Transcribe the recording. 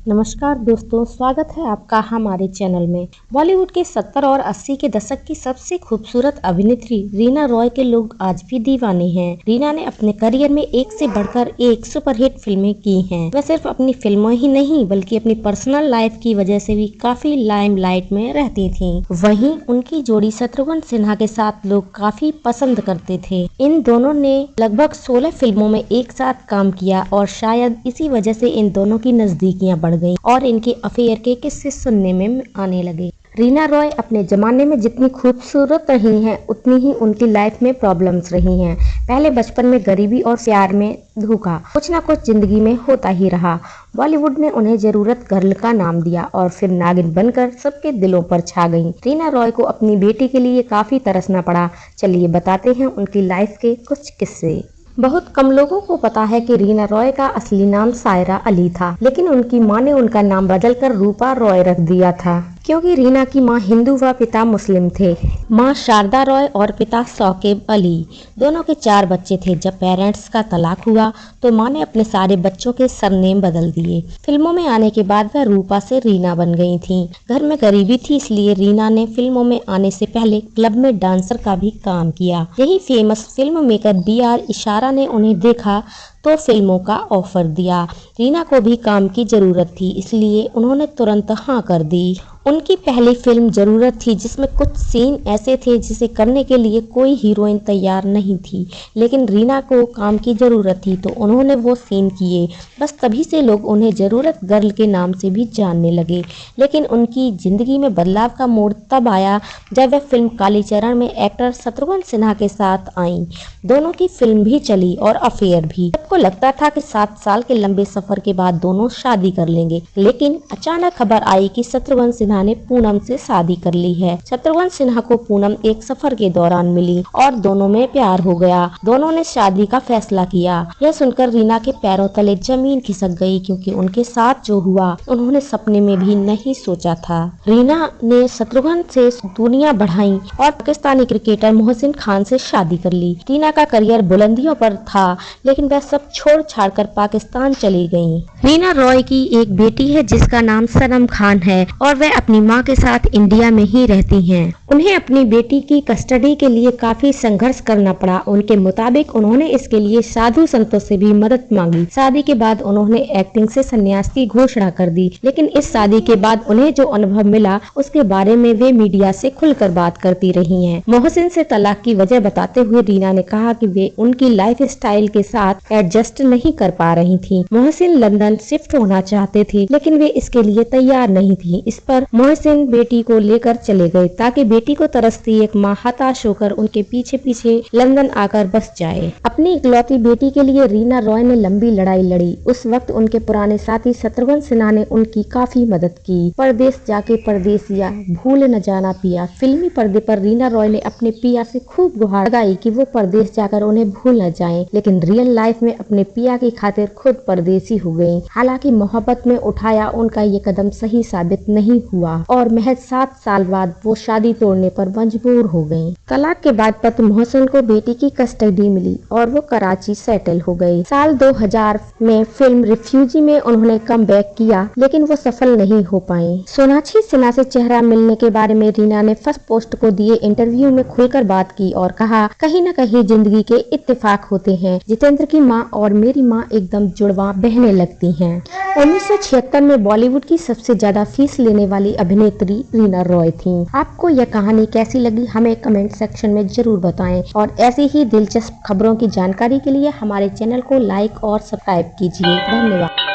नमस्कार दोस्तों, स्वागत है आपका हमारे चैनल में। बॉलीवुड के 70 और 80 के दशक की सबसे खूबसूरत अभिनेत्री रीना रॉय के लोग आज भी दीवाने हैं। रीना ने अपने करियर में एक से बढ़कर एक सुपरहिट फिल्में की हैं। वह सिर्फ अपनी फिल्मों ही नहीं बल्कि अपनी पर्सनल लाइफ की वजह से भी काफी लाइमलाइट में रहती थीं। वहीं उनकी जोड़ी शत्रुघ्न सिन्हा के साथ लोग काफी पसंद करते थे। इन दोनों ने लगभग 16 फिल्मों में एक साथ काम किया और शायद इसी वजह से इन दोनों की नजदीकियां बढ़ गई और इनके अफेयर के किस्से सुनने में आने लगे। रीना रॉय अपने जमाने में जितनी खूबसूरत रही हैं, उतनी ही उनकी लाइफ में प्रॉब्लम्स रही हैं। पहले बचपन में गरीबी और प्यार में धोखा, कुछ ना कुछ जिंदगी में होता ही रहा। बॉलीवुड ने उन्हें जरूरत गर्ल का नाम दिया और फिर नागिन बनकर सबके दिलों पर छा गईं। रीना रॉय को अपनी बेटी के लिए काफी तरसना पड़ा। चलिए बताते हैं उनकी लाइफ के कुछ किस्से। बहुत कम लोगों को पता है कि रीना रॉय का असली नाम सायरा अली था, लेकिन उनकी मां ने उनका नाम बदलकर रूपा रॉय रख दिया था क्योंकि रीना की मां हिंदू व पिता मुस्लिम थे। मां शारदा रॉय और पिता शौकेब अली, दोनों के 4 बच्चे थे। जब पेरेंट्स का तलाक हुआ तो मां ने अपने सारे बच्चों के सरनेम बदल दिए। फिल्मों में आने के बाद वह रूपा से रीना बन गई थीं। घर में गरीबी थी, इसलिए रीना ने फिल्मों में आने से पहले क्लब में डांसर का भी काम किया। यही फेमस फिल्म मेकर BR इशारा ने उन्हें देखा तो फिल्मों का ऑफर दिया। रीना को भी काम की जरूरत थी, इसलिए उन्होंने तुरंत हाँ कर दी। उनकी पहली फिल्म जरूरत थी, जिसमें कुछ सीन ऐसे थे जिसे करने के लिए कोई हीरोइन तैयार नहीं थी, लेकिन रीना को काम की जरूरत थी तो उन्होंने वो सीन किए। बस तभी से लोग उन्हें जरूरत गर्ल के नाम से भी जानने लगे। लेकिन उनकी जिंदगी में बदलाव का मोड़ तब आया जब वह फिल्म कालीचरण में एक्टर शत्रुघ्न सिन्हा के साथ आईं। दोनों की फिल्म भी चली और अफेयर भी। सबको लगता था कि 7 साल के लंबे सफर के बाद दोनों शादी कर लेंगे, लेकिन अचानक खबर आई कि शत्रुघ्न सिन्हा ने पूनम से शादी कर ली है। शत्रुघ्न सिन्हा को पूनम एक सफर के दौरान मिली और दोनों में प्यार हो गया। दोनों ने शादी का फैसला किया। यह सुनकर रीना के पैरों तले जमीन खिसक गई, क्योंकि उनके साथ जो हुआ उन्होंने सपने में भी नहीं सोचा था। रीना ने शत्रुघ्न से दुनिया बढ़ाई और पाकिस्तानी क्रिकेटर मोहसिन खान से शादी कर ली। रीना का करियर बुलंदियों पर था, लेकिन वह सब छोड़ छाड़ कर पाकिस्तान चली गयी। रीना रॉय की एक बेटी है जिसका नाम सनम खान है और वह अपनी मां के साथ इंडिया में ही रहती हैं। उन्हें अपनी बेटी की कस्टडी के लिए काफी संघर्ष करना पड़ा। उनके मुताबिक उन्होंने इसके लिए साधु संतों से भी मदद मांगी। शादी के बाद उन्होंने एक्टिंग से संन्यास की घोषणा कर दी, लेकिन इस शादी के बाद उन्हें जो अनुभव मिला उसके बारे में वे मीडिया से खुलकर बात करती रही हैं। मोहसिन से तलाक की वजह बताते हुए रीना ने कहा कि वे उनकी लाइफ स्टाइल के साथ एडजस्ट नहीं कर पा रही थी। मोहसिन लंदन शिफ्ट होना चाहते थे, लेकिन वे इसके लिए तैयार नहीं थी। इस पर मोहसिन बेटी को लेकर चले गए ताकि बेटी को तरसती एक माँ हताश होकर उनके पीछे पीछे लंदन आकर बस जाए। अपनी इकलौती बेटी के लिए रीना रॉय ने लंबी लड़ाई लड़ी। उस वक्त उनके पुराने साथी शत्रुघ्न सिन्हा ने उनकी काफी मदद की। परदेश जाके परदेसिया, भूल न जाना पिया। फिल्मी पर्दे पर रीना रॉय ने अपने पिया से खूब गुहार लगाई कि वो परदेश जाकर उन्हें भूल न जाएं, लेकिन रियल लाइफ में अपने पिया की खातिर खुद परदेसी हो गयी। हालांकि मोहब्बत में उठाया उनका ये कदम सही साबित नहीं हुआ और महज 7 साल बाद वो शादी तोड़ने पर मजबूर हो गयी। तलाक के बाद पति मोहसिन को बेटी की कस्टडी मिली और वो कराची सेटल हो गए। साल 2000 में फिल्म रिफ्यूजी में उन्होंने कम बैक किया, लेकिन वो सफल नहीं हो पाए। सोनाक्षी सिन्हा से चेहरा मिलने के बारे में रीना ने फर्स्ट पोस्ट को दिए इंटरव्यू में खुलकर बात की और कहा, कहीं न कहीं जिंदगी के इत्तेफाक होते हैं। जितेंद्र की माँ और मेरी माँ एकदम जुड़वा बहने लगती हैं। 1976 में बॉलीवुड की सबसे ज्यादा फीस लेने वाली अभिनेत्री रीना रॉय थीं। आपको यह कहानी कैसी लगी हमें कमेंट सेक्शन में जरूर बताएं और ऐसी ही दिलचस्प खबरों की जानकारी के लिए हमारे चैनल को लाइक और सब्सक्राइब कीजिए। धन्यवाद।